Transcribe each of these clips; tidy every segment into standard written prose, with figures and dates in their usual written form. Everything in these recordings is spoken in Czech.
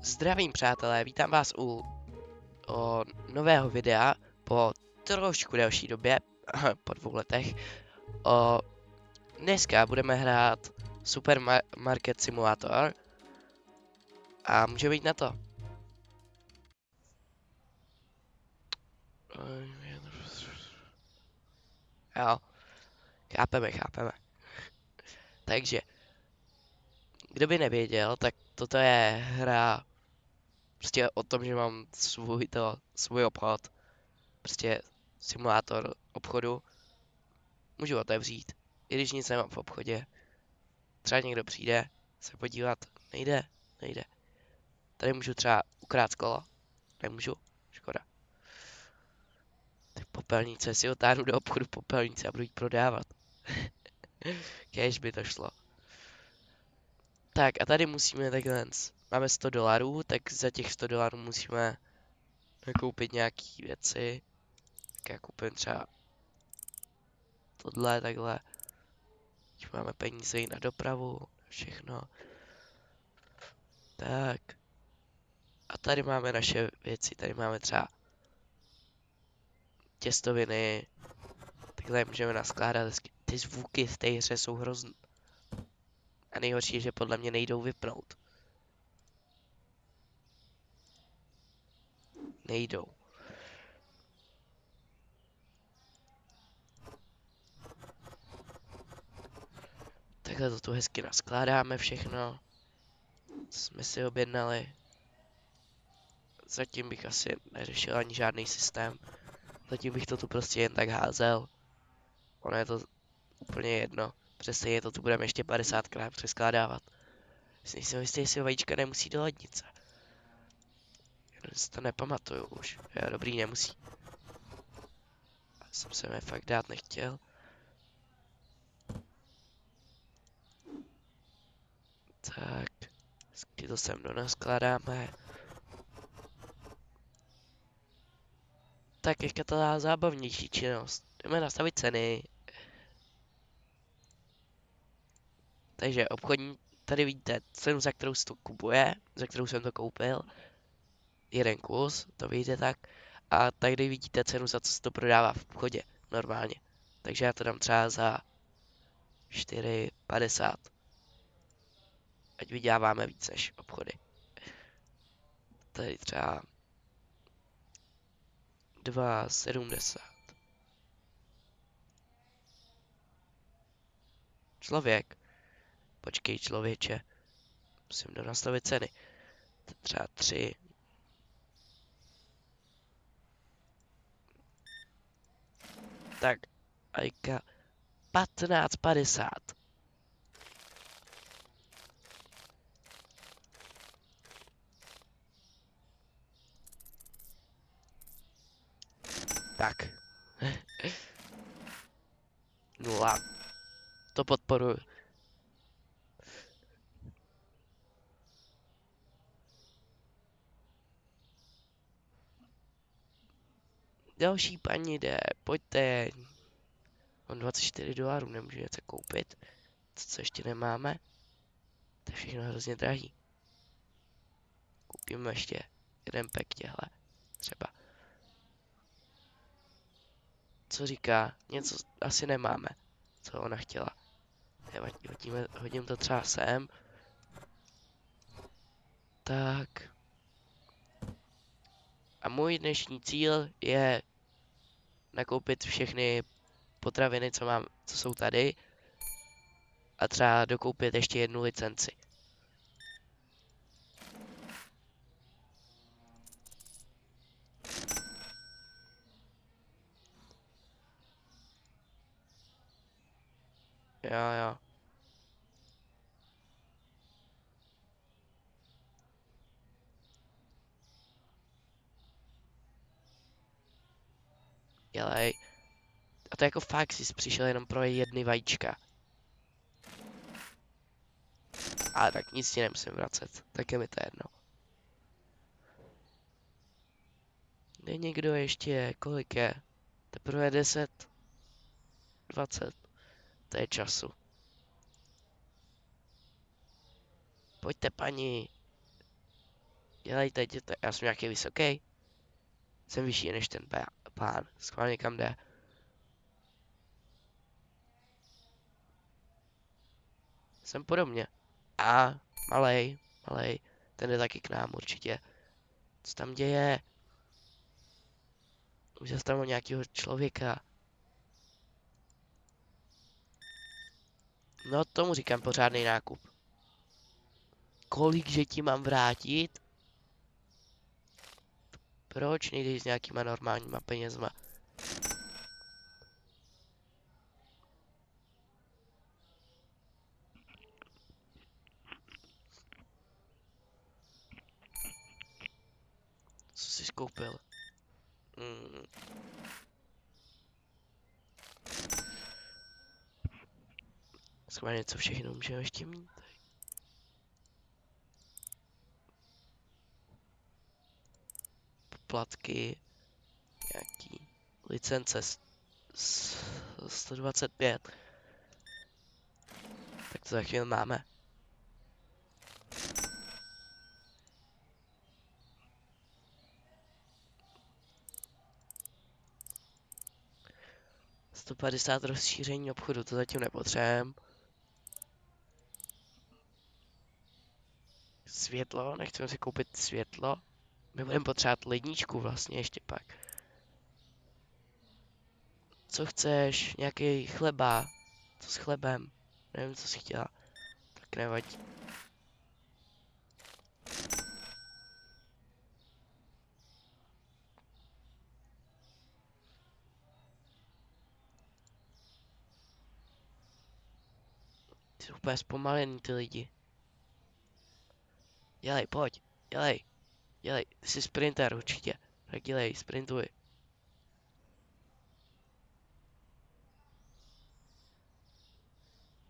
Zdravím přátelé, vítám vás nového videa po trošku delší době, po 2 letech. Dneska budeme hrát Supermarket Simulator a můžeme jít na to. Jo, chápeme. Takže, kdo by nevěděl, tak toto je hra prostě o tom, že mám svůj obchod, prostě simulátor obchodu. Můžu otevřít, i když nic nemám v obchodě. Třeba někdo přijde se podívat, nejde. Tady můžu třeba ukrát kolo, nemůžu, škoda. Tak popelnice, si otáhnu do obchodu popelnice a budu ji prodávat. Kéž by to šlo. Tak a tady musíme takhle, máme $100, tak za těch $100 musíme nakoupit nějaký věci. Tak já koupím třeba tohle, takhle. Když máme peníze i na dopravu, všechno. Tak. A tady máme naše věci, tady máme třeba těstoviny. Takhle můžeme naskládat. Ty zvuky v té hře jsou hrozný. A nejhorší je, že podle mě nejdou vypnout. Nejdou. Takhle to tu hezky naskládáme všechno. Jsme si objednali. Zatím bych asi neřešil ani žádný systém. Zatím bych to tu prostě jen tak házel. Ono je to úplně jedno. Přesně to tu budeme ještě 50krát přeskládávat. Nejsem jistý, jestli vajíčka nemusí do lednice. Jenom si to nepamatuju už. Jo, dobrý, nemusí. Já jsem se mi fakt dát nechtěl. Tak. Hezky to sem donaskládáme. Tak ještě to dá zábavnější činnost. Jdeme nastavit ceny. Takže obchodní, tady vidíte cenu, za kterou se to kupuje, za kterou jsem to koupil. Jeden kus, to vidíte tak. A tady vidíte cenu, za co se to prodává v obchodě, normálně. Takže já to dám třeba za 4,50. Ať vyděláváme víc než obchody. Tady třeba 2,70. Člověk. Počkej, člověče. Musím nastavit ceny. Třeba 3. Tak, ajka 15,50. Tak. 0. To podporuji. Další paní jde, pojďte. Mám $24, nemůžu něco koupit. Co ještě nemáme? To je všechno hrozně drahý. Koupíme ještě jeden pack těhle. Třeba. Co říká? Něco asi nemáme. Co ona chtěla. Hodím to třeba sem. Tak. A můj dnešní cíl je nakoupit všechny potraviny, co jsou tady. A třeba dokoupit ještě jednu licenci. Jo. Dělej. A to jako fakt jsi přišel jenom pro jedny vajíčka. Ale tak nic ti nemusím vracet. Tak je mi to jedno. Jde někdo ještě, kolik je? Teprve 10, 20. To je času. Pojďte, paní. Dělejte, jděte. Já jsem nějaký vysoký. Jsem vyšší než ten pán. Schválně kam jde. Jsem podobně. A malej. Ten jde taky k nám určitě. Co tam děje? Už zastavil nějakého člověka. No tomu říkám pořádný nákup. Kolik, že ti mám vrátit? Proč nejdeš s nějakýma normálníma penězma? Co jsi koupil? Schválně, co všechno můžeme ještě mít? Poplatky. Nějaký licence 125. Tak to za chvíli máme. $150 rozšíření obchodu, to zatím nepotřebujeme. Světlo, nechceme si koupit světlo. My budeme potřebovat ledničku vlastně ještě pak. Co chceš? Nějaký chleba? Co s chlebem? Nevím, co jsi chtěla. Tak nevadí. Ty jsou úplně zpomalený ty lidi. Dělej, pojď. Dělej. Ty jsi sprinter určitě. Tak dělej, sprintuj.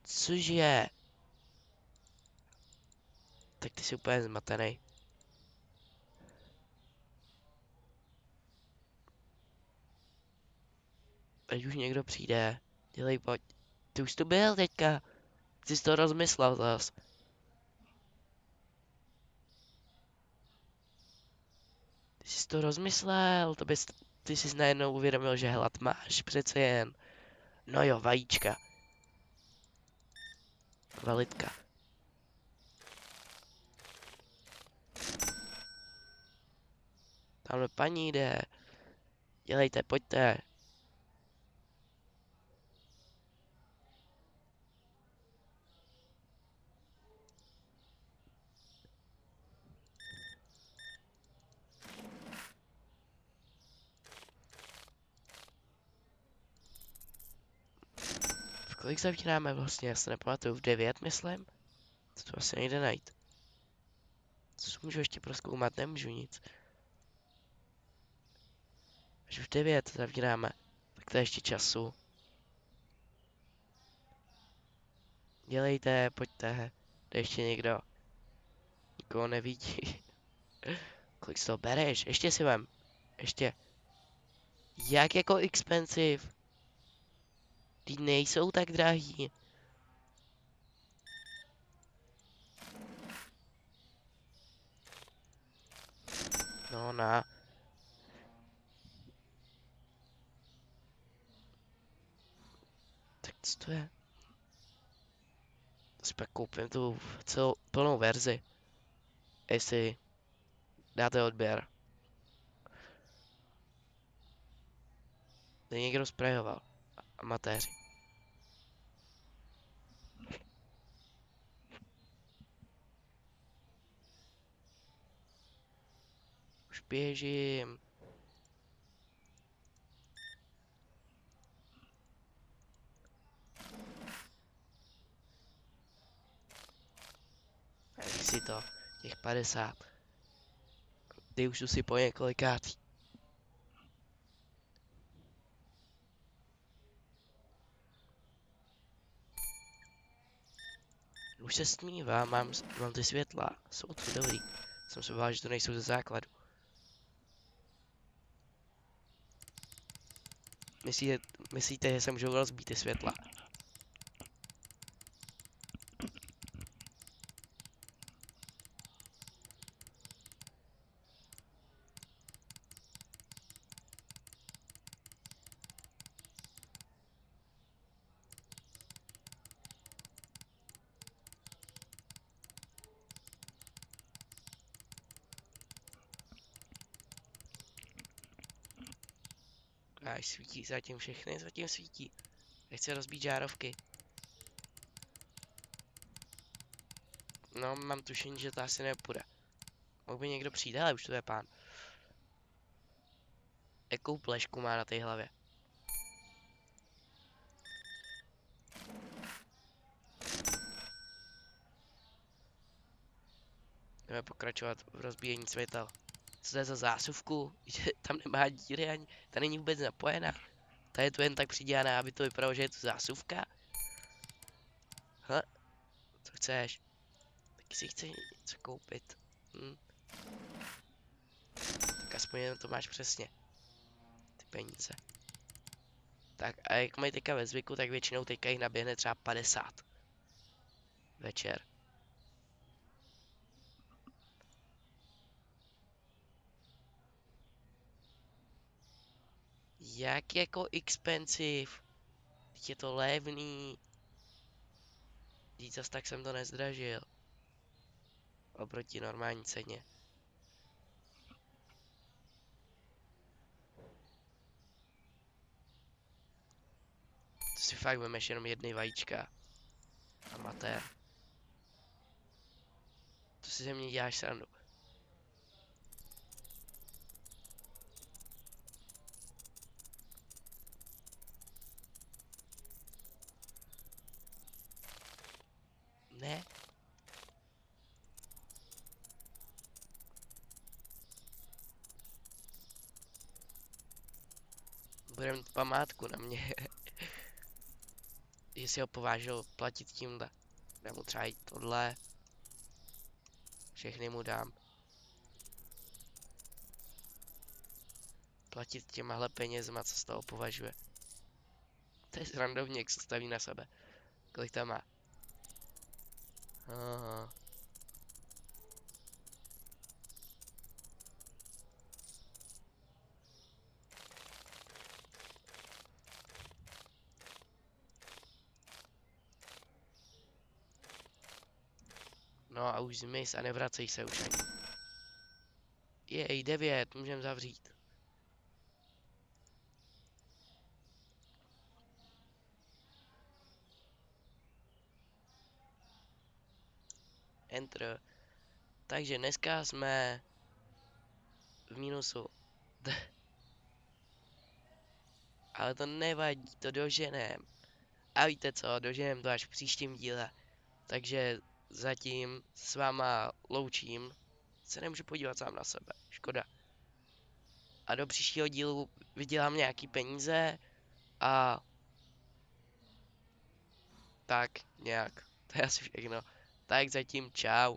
Cože? Tak ty jsi úplně zmatený. Ať už někdo přijde. Dělej, pojď. Ty už tu byl teďka. Ty jsi to rozmyslel zas. Ty jsi to rozmyslel, ty jsi najednou uvědomil, že hlad máš, přece jen. No jo, vajíčka. Kvalitka. Tamhle paní jde. Dělejte, pojďte. V kolik zavíráme vlastně? Já se nepamatuju, v 9, myslím? To asi nejde najít. Co můžu ještě prozkoumat? Nemůžu nic. Až v 9 zavíráme. Tak to je ještě času. Dělejte, pojďte. Jde ještě někdo. Nikoho nevidí. Kolik z toho bereš? Ještě si vem. Ještě. Jak jako expensive? Ty nejsou tak drahý. No na. Tak co to je? Si pak koupím tu celou plnou verzi. Jestli dáte odběr. Tady někdo sprejoval. Amatéři. Už běžím. Jak si to? Těch 50. Ty už jdu si po několikátý. Už se smívá, mám ty světla. Jsou tu dobrý. Jsem se bál, že to nejsou ze základu. Myslíte, že se můžou rozbít ty světla? Až svítí, zatím svítí. Nechci rozbít žárovky. No, mám tušení, že to asi nepůjde. Mohl by někdo přijít, ale už to je pán. Jakou plešku má na té hlavě? Jdeme pokračovat v rozbíjení světel. Co to je za zásuvku? Že tam nemá díry ani, ta není vůbec napojená. Ta je tu jen tak přidělaná, aby to vypadalo, že je to zásuvka. Hle, co chceš? Taky si chci něco koupit. Tak aspoň jenom to máš přesně. Ty peníze. Tak a jak mají teďka ve zvyku, tak většinou teďka jich naběhne třeba 50. Večer. Jak jako expensive? Teď je to levný. Víc zas tak jsem to nezdražil. Oproti normální ceně. To si fakt vemeš jenom jedny vajíčka. Amatér. To si ze mě děláš srandu. Ne? Budem památku na mě. Jestli ho povážil platit tímhle. Dám mu třeba i tohle. Všechny mu dám. Platit těmahle penězma, co z toho považuje. To je srandovník, co staví na sebe. Kolik tam má? Aha. No a už zmiz a nevracej se už ani. Jej, 9, můžem zavřít. Enter. Takže dneska jsme v mínusu. Ale to nevadí, to doženem. A víte co, doženem to až v příštím díle. Takže zatím s váma loučím. Se nemůžu podívat sám na sebe, škoda. A do příštího dílu vydělám nějaký peníze a tak nějak. To je asi všechno. Tak zatím čau.